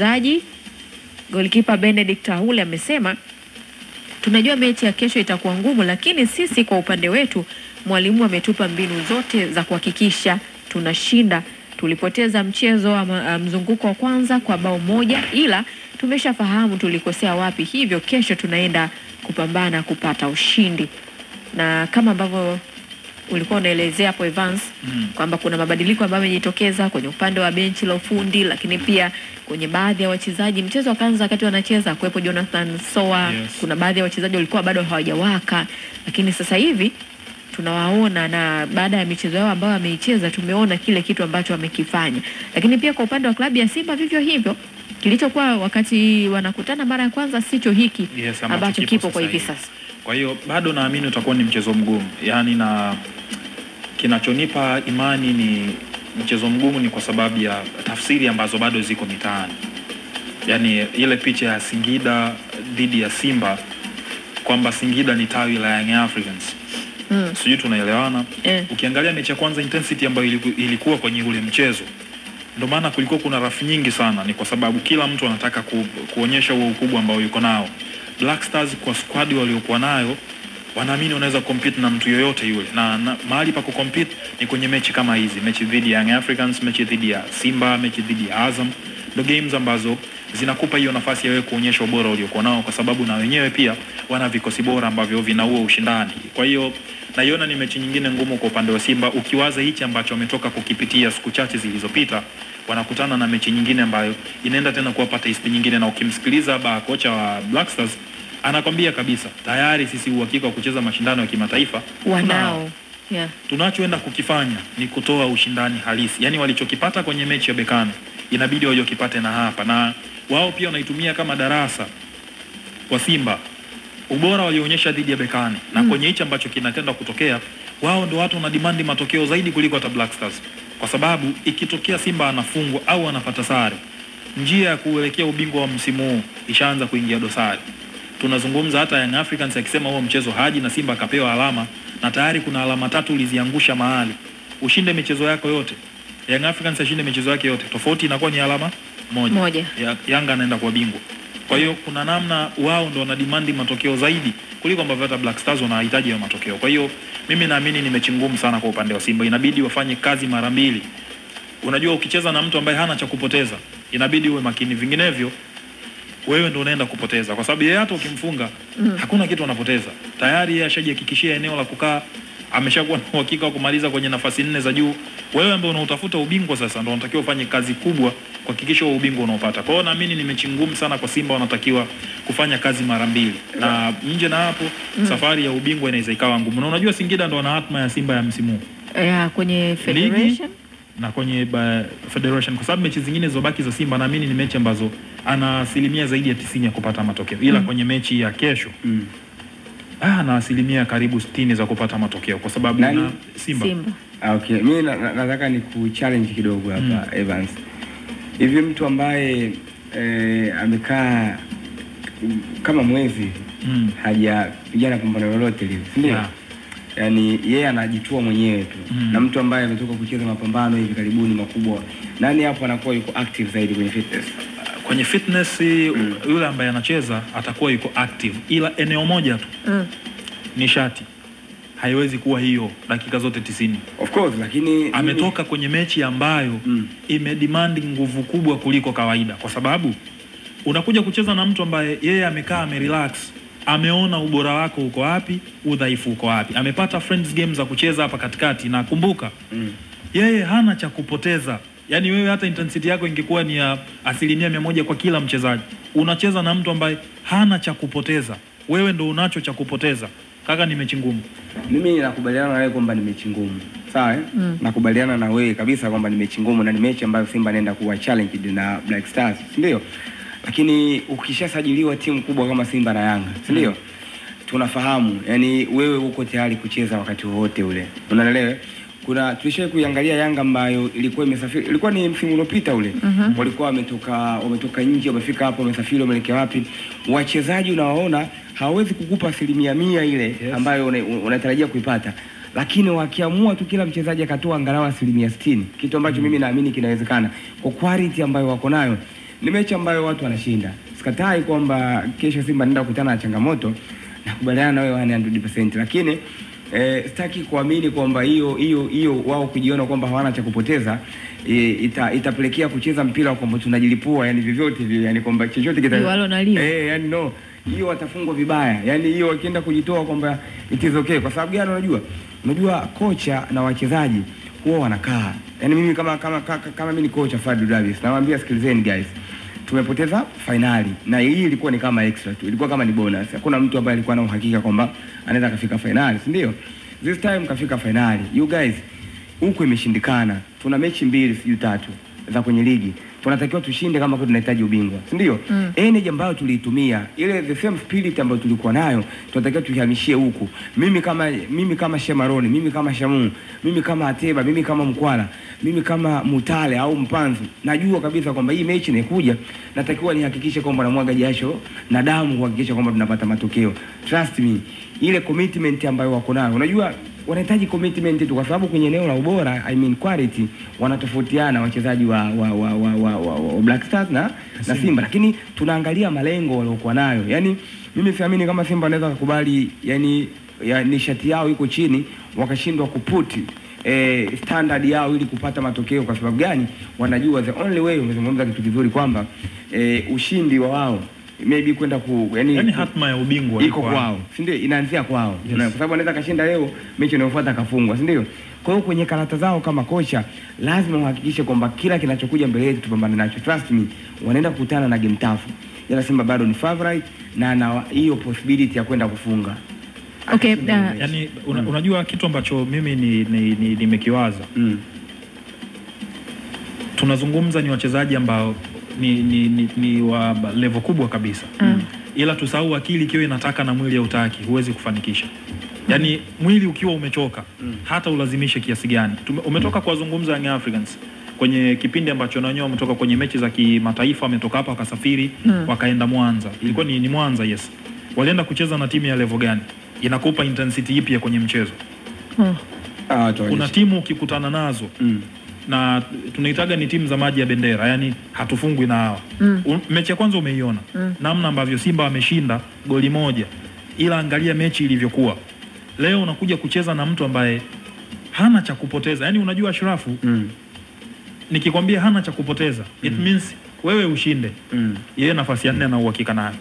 wachezaji. Goalkeeper Benedict Ahule amesema tunajua mechi ya kesho itakuwa ngumu, lakini sisi kwa upande wetu mwalimu ametupa mbinu zote za kuhakikisha tunashinda. Tulipoteza mchezo wa mzunguko wa kwanza kwa bao moja, ila tumeshafahamu tulikosea wapi, hivyo kesho tunaenda kupambana kupata ushindi. Na kama ambavyo ulikuwa unaelezea hapo Evans kwamba kuna mabadiliko ambayo yamejitokeza kwenye upande wa benchi la ufundi, lakini pia kwenye baadhi ya wachezaji. Mchezo wa kwanza wakati wanacheza kuwepo Jonathan Soa, kuna baadhi ya wachezaji walikuwa bado hawajawaka, lakini sasa hivi tunawaona, na baada ya michezo yao ambayo ameicheza tumeona kile kitu ambacho wamekifanya. Lakini pia kwa upande wa klabu ya Simba vivyo hivyo, kilichokuwa wakati wanakutana mara ya kwanza sicho hiki ambacho kipo kwa hivi sasa. Kwa hiyo bado naamini utakuwa ni mchezo mgumu. Yaani, na kinachonipa imani ni mchezo mgumu ni kwa sababu ya tafsiri ambazo bado ziko mitaani. Yaani ile picha ya Singida dhidi ya Simba kwamba Singida ni tawi la Young Africans. Sijui tunaelewana. Ukiangalia mechi ya kwanza intensity ambayo ilikuwa kwenye ule mchezo, ndio maana kulikuwa kuna rafu nyingi sana, ni kwa sababu kila mtu anataka kuonyesha huo ukubwa ambao yuko nao. Black Stars kwa squad waliokuwa nayo wanaamini wanaweza compete na mtu yoyote yule, na mahali pa kucompete ni kwenye mechi kama hizi, mechi dhidi ya Young Africans, mechi dhidi ya Simba, mechi dhidi ya Azam. Ndio games ambazo zinakupa hiyo nafasi ya wewe kuonyesha ubora uliokuwa nao, kwa sababu na wenyewe pia wana vikosi bora ambavyo vinaua ushindani. Kwa hiyo naiona ni mechi nyingine ngumu kwa upande wa Simba, ukiwaza hichi ambacho wametoka kukipitia siku chache zilizopita. Wanakutana na mechi nyingine ambayo inaenda tena kuwapa taste nyingine, na ukimsikiliza kocha wa Black Stars anakwambia kabisa tayari sisi uhakika wa kucheza mashindano ya kimataifa wanao. Tunachoenda kukifanya ni kutoa ushindani halisi. Yaani walichokipata kwenye mechi ya Bekane inabidi wao kipate na hapa, na wao pia wanaitumia kama darasa kwa Simba ubora walionyesha dhidi ya Bekane. Na kwenye hicho ambacho kinatenda kutokea, wao ndio watu wanademand matokeo zaidi kuliko hata Black Stars, kwa sababu ikitokea Simba anafungwa au anapata sare, njia ya kuelekea ubingwa wa msimu huu ishaanza kuingia dosari. Tunazungumza hata Young Africans akisema huo mchezo haji na Simba akapewa alama, na tayari kuna alama 3 uliziangusha mahali. Ushinde michezo yako yote, Young Africans ashinde michezo yake yote, tofauti inakuwa ni alama moja. Yanga anaenda kwa bingwa. Kwa hiyo kuna namna wao ndio wanademand matokeo zaidi kuliko ambavyo hata Black Stars wanahitaji ya matokeo. Kwa hiyo mimi naamini ni mechi ngumu sana kwa upande wa Simba. Inabidi wafanye kazi mara mbili. Unajua, ukicheza na mtu ambaye hana cha kupoteza inabidi uwe makini, vinginevyo wewe ndio unaenda kupoteza, kwa sababu yeye hata ukimfunga hakuna kitu anapoteza. Tayari yeye ashajihakikishia eneo la kukaa, ameshakuwa na uhakika wa kumaliza kwenye nafasi 4 za juu. Wewe ambaye unautafuta ubingwa sasa ndio unatakiwa ufanye kazi kubwa kuhakikisha huo ubingwa unaopata. Kwa hiyo naamini ni mechi ngumu sana kwa Simba, wanatakiwa kufanya kazi mara mbili. Na nje na hapo safari ya ubingwa inaweza ikawa ngumu. Na unajua Singida ndio ana hatma ya Simba ya msimu kwenye Federation na kwenye Federation, kwa sababu mechi zingine zilizobaki za Simba naamini ni mechi ambazo ana asilimia zaidi ya 90 ya kupata matokeo, ila kwenye mechi ya kesho na asilimia karibu 60 za kupata matokeo, kwa sababu na Simba. Okay, mimi nataka ni kuchallenge kidogo hapa Evans. Hivi mtu ambaye amekaa kama mwezi hajapigana pambano lolote lile, ndio yani yeye anajitua mwenyewe tu, na mtu ambaye ametoka kucheza mapambano hivi karibuni makubwa, nani hapo anakuwa yuko active zaidi kwenye fitness? Kwenye fitness yule ambaye anacheza atakuwa yuko active, ila eneo moja tu nishati haiwezi kuwa hiyo dakika zote 90. Of course, lakini ametoka kwenye mechi ambayo imedemand nguvu kubwa kuliko kawaida, kwa sababu unakuja kucheza na mtu ambaye yeye amekaa amerelax, ameona ubora wako uko wapi, udhaifu uko wapi, amepata friends games za kucheza hapa katikati, na kumbuka yeye hana cha kupoteza. Yaani wewe hata intensity yako ingekuwa ni ya 100% kwa kila mchezaji, unacheza na mtu ambaye hana cha kupoteza, wewe ndo unacho cha kupoteza. Kaka, ni mechi ngumu. Mimi nakubaliana na wewe kwamba ni mechi ngumu. Sawa nakubaliana na wewe kabisa kwamba ni mechi ngumu, na ni mechi ambayo Simba anaenda kuwa challenged na Black Stars, ndio? Lakini ukishasajiliwa timu kubwa kama Simba na Yanga, ndio? Tunafahamu, yani wewe uko tayari kucheza wakati wote ule. Unaelewa? Kuna tulishawahi kuangalia Yanga ambayo ilikuwa imesafiri, ilikuwa ni msimu uliopita ule. Walikuwa wametoka nje, wamefika hapo, wamesafiri, wameelekea wapi? Wachezaji unawaona hawezi kukupa 100% ile ambayo unatarajia kuipata, lakini wakiamua tu kila mchezaji akatoa angalau 60%, kitu ambacho mimi naamini kinawezekana kwa quality ambayo wako nayo. ni mechi ambayo watu wanashinda. Sikatai kwamba kesho Simba anaenda kukutana na changamoto, nakubaliana na wewe 100%, lakini sitaki kuamini kwamba hiyo wao kujiona kwamba hawana cha kupoteza itapelekea kucheza mpira kwamba tunajilipua, yani vyovyote vile, yani kwamba chochote yani no, hiyo watafungwa vibaya. Yani hiyo wakienda kujitoa kwamba it is okay. Kwa sababu gani? Unajua kocha na wachezaji huwa wanakaa. Yani mimi kama mimi ni kocha Fadlu Davis, nawaambia sikilizeni guys, tumepoteza finali na hii ilikuwa ni kama extra tu, ilikuwa kama ni bonus. Hakuna mtu ambaye alikuwa na uhakika kwamba anaweza kufika finali, si ndio? This time kafika finali. You guys, huko imeshindikana. Tuna mechi 2 siju 3 za kwenye ligi. Tunatakiwa tushinde kama tunahitaji ubingwa, si ndio? Energy ambayo tuliitumia, ile the same spirit ambayo tulikuwa nayo, tunatakiwa tuihamishie huku. Mimi kama Shemaroni, mimi kama Shamu, mimi kama Ateba, mimi kama Mkwala, mimi kama Mutale au Mpanzu, najua kabisa kwamba hii mechi inakuja, natakiwa nihakikishe kwamba namwaga jasho na damu kuhakikisha kwamba tunapata matokeo. Trust me, ile commitment ambayo wako nayo. Unajua wanahitaji commitment tu, kwa sababu kwenye eneo la ubora, I mean quality, wanatofautiana wachezaji wa Black Stars na Simba, lakini tunaangalia malengo waliokuwa nayo. Yani mimi siamini kama Simba anaweza kukubali yani nishati yao iko chini wakashindwa kuputi standard yao ili kupata matokeo. Kwa sababu gani? Wanajua the only way, umezungumza kitu kizuri kwamba ushindi wa wao maybe kwenda yani hatma ya ubingwa iko kwao, si ndio? Inaanzia kwao. Yes. Kwa sababu anaweza kashinda leo, mechi inayofuata kafungwa, si ndio? Kwa hiyo kwenye karata zao kama kocha lazima uhakikishe kwamba kila kinachokuja mbele yetu tupambane nacho. Trust me, wanaenda kukutana na game tough. Ila Simba bado ni favorite na hiyo possibility ya kwenda kufunga. Okay, yani unajua kitu ambacho mimi nimekiwaza. Tunazungumza ni wachezaji ambao ni wa level kubwa kabisa. Ila tusahau akili ikiwa inataka na mwili hautaki, huwezi kufanikisha. Yani mwili ukiwa umechoka, hata ulazimishe kiasi gani. Umetoka kuwazungumza Young Africans kwenye kipindi ambacho na wenyewe wametoka kwenye mechi za kimataifa, wametoka hapa wakasafiri wakaenda Mwanza. Ilikuwa ni Mwanza, yes. Walienda kucheza na timu ya level gani? Inakupa intensity ipi kwenye mchezo? Kuna timu ukikutana nazo na tunaitaga ni timu za maji ya bendera, yani hatufungwi na hawa. Mechi ya kwanza umeiona namna ambavyo Simba wameshinda goli 1, ila angalia mechi ilivyokuwa. Leo unakuja kucheza na mtu ambaye hana cha kupoteza. Yani unajua Ashrafu, nikikwambia hana cha kupoteza, it means wewe ushinde. Yeye nafasi ya 4 na uhakika nayo.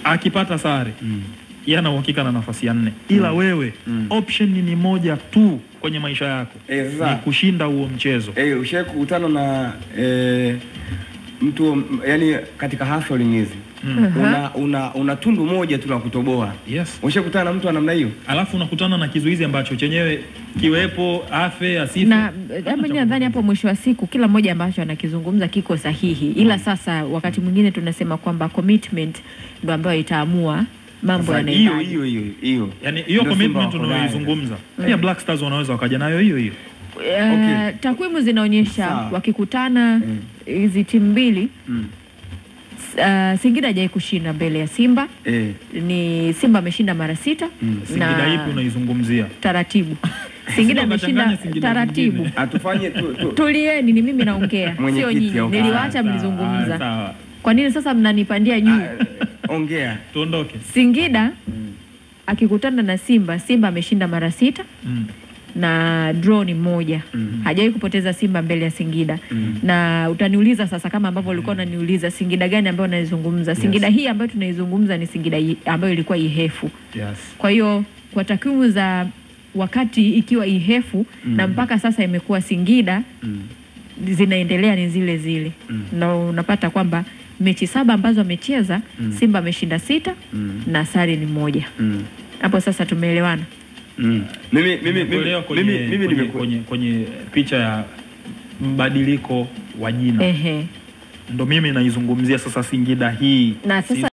Akipata sare, yeye ana uhakika na nafasi ya 4. Ila wewe option ni moja tu kwenye maisha yako, ni kushinda huo mchezo. Ushawahi kukutana na mtu yani katika hustling hizi una tundu moja tu la kutoboa. Yes. Ushakutana na mtu wa namna hiyo? Alafu unakutana na kizuizi ambacho chenyewe kiwepo afe asife. Na hapo nadhani hapo mwisho wa siku kila mmoja ambacho anakizungumza kiko sahihi. Ila sasa wakati mwingine tunasema kwamba commitment ndio ambayo itaamua mambo yanaenda. Hiyo. Yani hiyo commitment unayoizungumza. Pia Black Stars wanaweza wakaja nayo hiyo. Okay. Takwimu zinaonyesha wakikutana hizi timu mbili Singida hajawahi kushinda mbele ya Simba. Ni Simba ameshinda mara 6. Singida ipi unaizungumzia? Taratibu. Singida ameshinda taratibu. Atufanye tulieni, ni mimi naongea, sio nyinyi. Niliwaacha mlizungumza. Sawa. Kwa nini sasa mnanipandia juu? Ongea. Tuondoke. Singida akikutana na Simba, Simba ameshinda mara 6. Na draw ni 1. Hajawahi kupoteza Simba mbele ya Singida. Na utaniuliza sasa kama ambavyo ulikuwa unaniuliza Singida gani ambayo naizungumza? Singida hii ambayo tunaizungumza ni Singida ambayo ilikuwa Ihefu. Yes. Kwa hiyo kwa takwimu za wakati ikiwa Ihefu na mpaka sasa imekuwa Singida, zinaendelea ni zile zile. Na unapata kwamba mechi 7 ambazo amecheza Simba ameshinda 6 na sare ni 1. Hapo sasa tumeelewana. Mimi kwenye picha ya mbadiliko wa jina. Ndo mimi naizungumzia sasa Singida hii. Na sasa